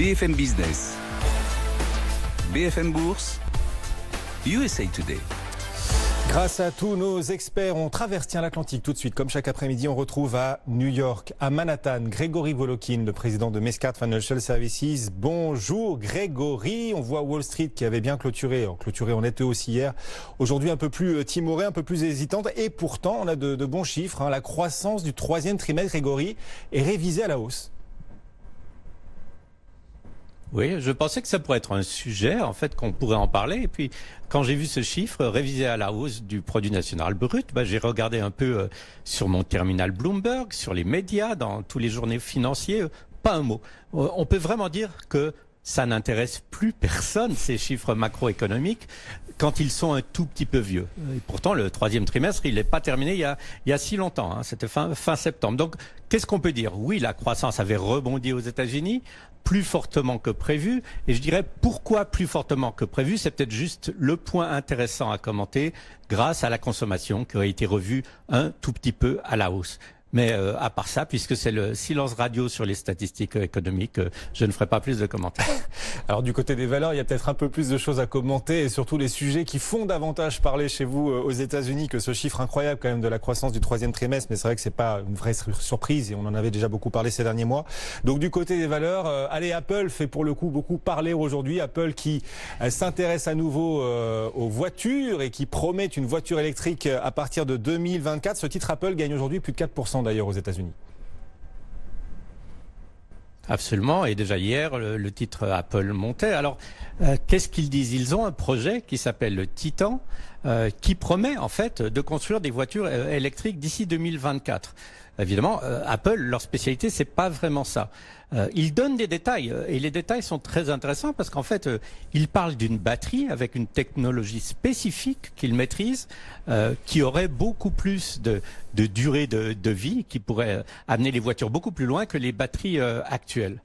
BFM Business, BFM Bourse, USA Today. Grâce à tous nos experts, on traverse l'Atlantique tout de suite. Comme chaque après-midi, on retrouve à New York, à Manhattan, Grégory Volokin, le président de Mescart Financial Services. Bonjour Grégory, on voit Wall Street qui avait bien clôturé en été aussi hier. Aujourd'hui un peu plus timorée, un peu plus hésitante et pourtant on a de bons chiffres. La croissance du troisième trimestre, Grégory, est révisée à la hausse. Oui, je pensais que ça pourrait être un sujet, en fait, qu'on pourrait en parler. Et puis, quand j'ai vu ce chiffre révisé à la hausse du produit national brut, j'ai regardé un peu sur mon terminal Bloomberg, sur les médias, dans tous les journaux financiers, pas un mot. On peut vraiment dire que ça n'intéresse plus personne, ces chiffres macroéconomiques, quand ils sont un tout petit peu vieux. Et pourtant, le troisième trimestre, il n'est pas terminé il y a si longtemps. C'était fin septembre. Donc, qu'est-ce qu'on peut dire? Oui, la croissance avait rebondi aux États-Unis, plus fortement que prévu. Et je dirais pourquoi plus fortement que prévu? C'est peut-être juste le point intéressant à commenter grâce à la consommation qui a été revue un tout petit peu à la hausse. Mais à part ça, puisque c'est le silence radio sur les statistiques économiques, je ne ferai pas plus de commentaires. Alors du côté des valeurs, il y a peut-être un peu plus de choses à commenter et surtout les sujets qui font davantage parler chez vous aux États-Unis que ce chiffre incroyable quand même de la croissance du troisième trimestre. Mais c'est vrai que c'est pas une vraie surprise et on en avait déjà beaucoup parlé ces derniers mois. Donc du côté des valeurs, allez, Apple fait pour le coup beaucoup parler aujourd'hui. Apple qui s'intéresse à nouveau aux voitures et qui promet une voiture électrique à partir de 2024. Ce titre Apple gagne aujourd'hui plus de 4% d'ailleurs aux États-Unis. Absolument, et déjà hier, le titre Apple montait. Alors, qu'est-ce qu'ils disent? Ils ont un projet qui s'appelle le Titan, qui promet en fait de construire des voitures électriques d'ici 2024. Évidemment, Apple, leur spécialité, c'est pas vraiment ça. Ils donnent des détails, et les détails sont très intéressants parce qu'en fait, ils parlent d'une batterie avec une technologie spécifique qu'ils maîtrisent, qui aurait beaucoup plus de durée de vie, qui pourrait amener les voitures beaucoup plus loin que les batteries actuelles.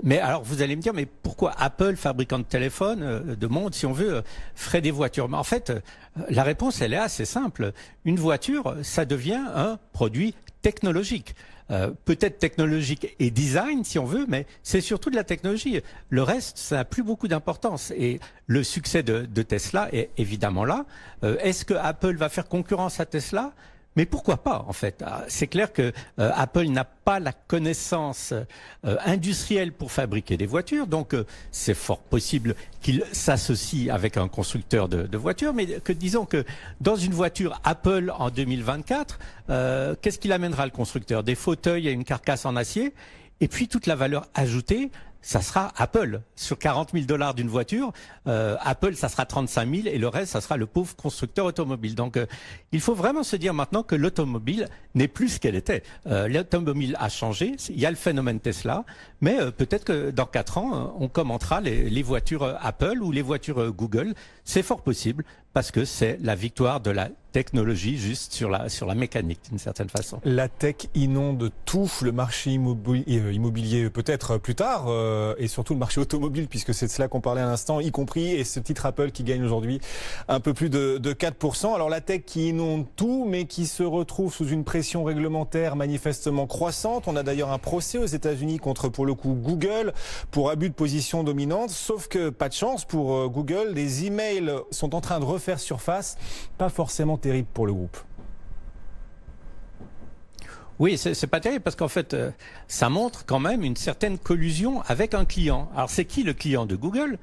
Mais alors, vous allez me dire, mais pourquoi Apple, fabricant de téléphones, de montres, si on veut, ferait des voitures? Mais en fait, la réponse, elle est assez simple. Une voiture, ça devient un produit technologique. Peut-être technologique et design si on veut, mais c'est surtout de la technologie. Le reste, ça n'a plus beaucoup d'importance. Et le succès de Tesla est évidemment là. Est-ce que Apple va faire concurrence à Tesla? Mais pourquoi pas, en fait? C'est clair que Apple n'a pas la connaissance industrielle pour fabriquer des voitures, donc c'est fort possible qu'il s'associe avec un constructeur de voitures, mais que disons que dans une voiture Apple en 2024, qu'est-ce qu'il amènera le constructeur? Des fauteuils et une carcasse en acier, et puis toute la valeur ajoutée, ça sera Apple. Sur 40 000 $ d'une voiture, Apple, ça sera 35 000 et le reste, ça sera le pauvre constructeur automobile. Donc, il faut vraiment se dire maintenant que l'automobile n'est plus ce qu'elle était. L'automobile a changé. Il y a le phénomène Tesla, mais peut-être que dans 4 ans, on commentera les voitures Apple ou les voitures Google. C'est fort possible parce que c'est la victoire de la technologie juste sur la mécanique d'une certaine façon. La tech inonde tout, le marché immobilier peut-être plus tard et surtout le marché automobile puisque c'est de cela qu'on parlait à l'instant, y compris et ce titre Apple qui gagne aujourd'hui un peu plus de 4%. Alors la tech qui inonde tout mais qui se retrouve sous une pression réglementaire manifestement croissante. On a d'ailleurs un procès aux États-Unis contre pour le coup Google pour abus de position dominante, sauf que pas de chance pour Google, les emails sont en train de refaire surface, pas forcément terrible pour le groupe. Oui, c'est pas terrible parce qu'en fait, ça montre quand même une certaine collusion avec un client. Alors, c'est qui le client de Google?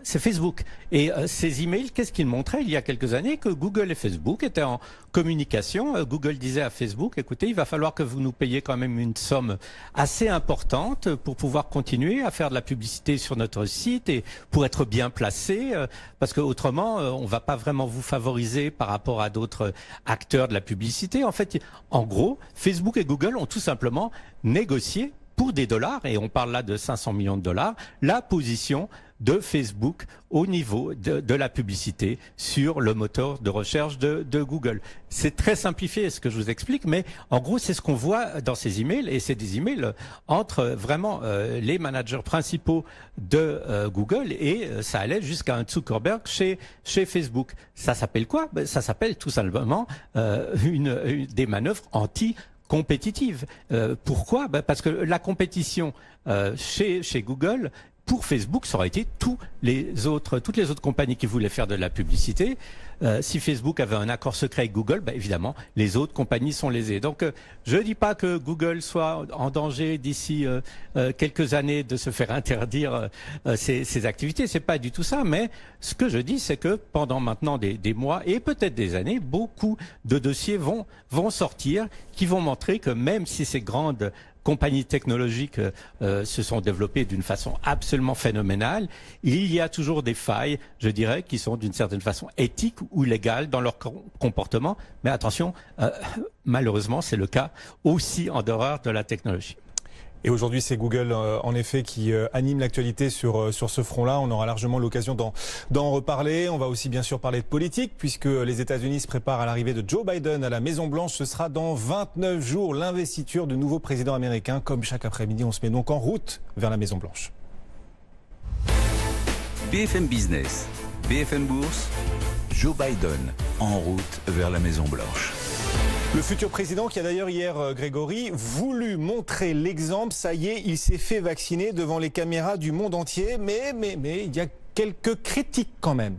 C'est Facebook. Et ces emails, qu'est-ce qu'ils montraient il y a quelques années? Que Google et Facebook étaient en communication. Google disait à Facebook, écoutez, il va falloir que vous nous payiez quand même une somme assez importante pour pouvoir continuer à faire de la publicité sur notre site et pour être bien placé, parce que autrement, on va pas vraiment vous favoriser par rapport à d'autres acteurs de la publicité. En fait, en gros, Facebook et Google ont tout simplement négocié pour des dollars, et on parle là de 500 millions de $, la position de Facebook au niveau de la publicité sur le moteur de recherche de Google. C'est très simplifié ce que je vous explique, mais en gros c'est ce qu'on voit dans ces emails, et c'est des emails entre vraiment les managers principaux de Google, et ça allait jusqu'à un Zuckerberg chez Facebook. Ça s'appelle quoi? Ça s'appelle tout simplement des manœuvres anti compétitive. Pourquoi? Parce que la compétition chez Google, pour Facebook, ça aurait été toutes les autres compagnies qui voulaient faire de la publicité. Si Facebook avait un accord secret avec Google, évidemment, les autres compagnies sont lésées. Donc, je ne dis pas que Google soit en danger d'ici quelques années de se faire interdire ses activités. C'est pas du tout ça. Mais ce que je dis, c'est que pendant maintenant des mois et peut-être des années, beaucoup de dossiers vont sortir qui vont montrer que même si ces grandes compagnies technologiques se sont développées d'une façon absolument phénoménale, il y a toujours des failles, je dirais, qui sont d'une certaine façon éthiques ou légales dans leur comportement. Mais attention, malheureusement, c'est le cas aussi en dehors de la technologie. Et aujourd'hui, c'est Google, en effet, qui anime l'actualité sur ce front-là. On aura largement l'occasion d'en reparler. On va aussi, bien sûr, parler de politique, puisque les États-Unis se préparent à l'arrivée de Joe Biden à la Maison-Blanche. Ce sera dans 29 jours l'investiture du nouveau président américain. Comme chaque après-midi, on se met donc en route vers la Maison-Blanche. BFM Business, BFM Bourse, Joe Biden en route vers la Maison-Blanche. Le futur président qui a d'ailleurs hier, Grégory, voulu montrer l'exemple. Ça y est, il s'est fait vacciner devant les caméras du monde entier. Mais il y a quelques critiques quand même.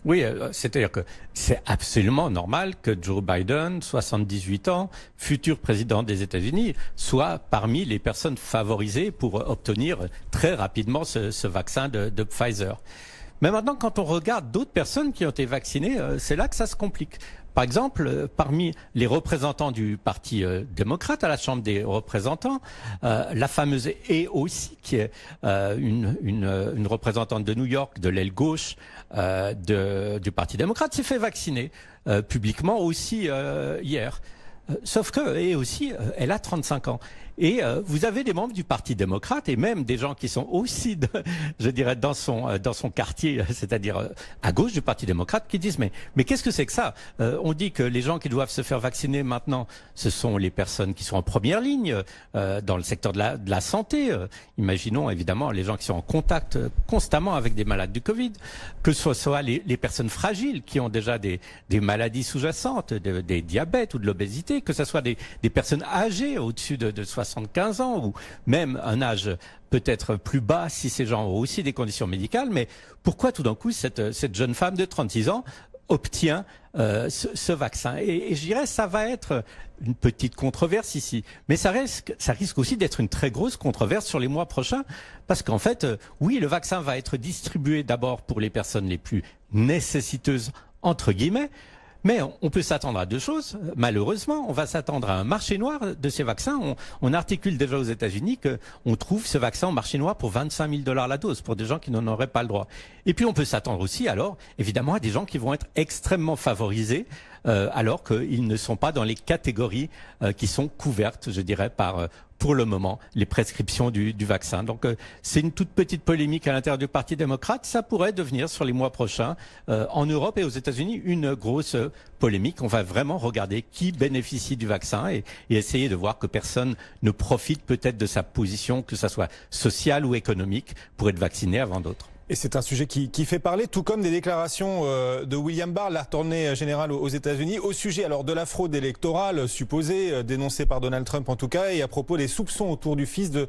Oui, c'est-à-dire que c'est absolument normal que Joe Biden, 78 ans, futur président des États-Unis, soit parmi les personnes favorisées pour obtenir très rapidement ce vaccin de Pfizer. Mais maintenant, quand on regarde d'autres personnes qui ont été vaccinées, c'est là que ça se complique. Par exemple, parmi les représentants du Parti démocrate à la Chambre des représentants, la fameuse AOC, qui est une représentante de New York, de l'aile gauche du Parti démocrate, s'est fait vacciner publiquement aussi hier. Sauf que, et aussi, elle a 35 ans. Et vous avez des membres du Parti démocrate et même des gens qui sont aussi, je dirais, dans son quartier, c'est-à-dire à gauche du Parti démocrate, qui disent mais qu'est-ce que c'est que ça? On dit que les gens qui doivent se faire vacciner maintenant, ce sont les personnes qui sont en première ligne dans le secteur de la santé. Imaginons évidemment les gens qui sont en contact constamment avec des malades du Covid, que ce soit les personnes fragiles qui ont déjà des maladies sous-jacentes, des diabètes ou de l'obésité, que ce soit des personnes âgées au-dessus de 75 ans ou même un âge peut-être plus bas si ces gens ont aussi des conditions médicales. Mais pourquoi tout d'un coup cette jeune femme de 36 ans obtient ce vaccin? Et je dirais ça va être une petite controverse ici, mais ça risque aussi d'être une très grosse controverse sur les mois prochains, parce qu'en fait, oui, le vaccin va être distribué d'abord pour les personnes les plus nécessiteuses, entre guillemets. Mais on peut s'attendre à deux choses. Malheureusement, on va s'attendre à un marché noir de ces vaccins. On articule déjà aux États-Unis qu'on trouve ce vaccin au marché noir pour 25 000 $ la dose, pour des gens qui n'en auraient pas le droit. Et puis on peut s'attendre aussi, alors, évidemment, à des gens qui vont être extrêmement favorisés, alors qu'ils ne sont pas dans les catégories qui sont couvertes, je dirais, par pour le moment, les prescriptions du vaccin. Donc, c'est une toute petite polémique à l'intérieur du Parti démocrate. Ça pourrait devenir, sur les mois prochains, en Europe et aux États-Unis, une grosse polémique. On va vraiment regarder qui bénéficie du vaccin et essayer de voir que personne ne profite peut-être de sa position, que ça soit sociale ou économique, pour être vacciné avant d'autres. Et c'est un sujet qui fait parler, tout comme des déclarations de William Barr, l'attorney général aux États-Unis, au sujet alors de la fraude électorale supposée, dénoncée par Donald Trump en tout cas, et à propos des soupçons autour du fils de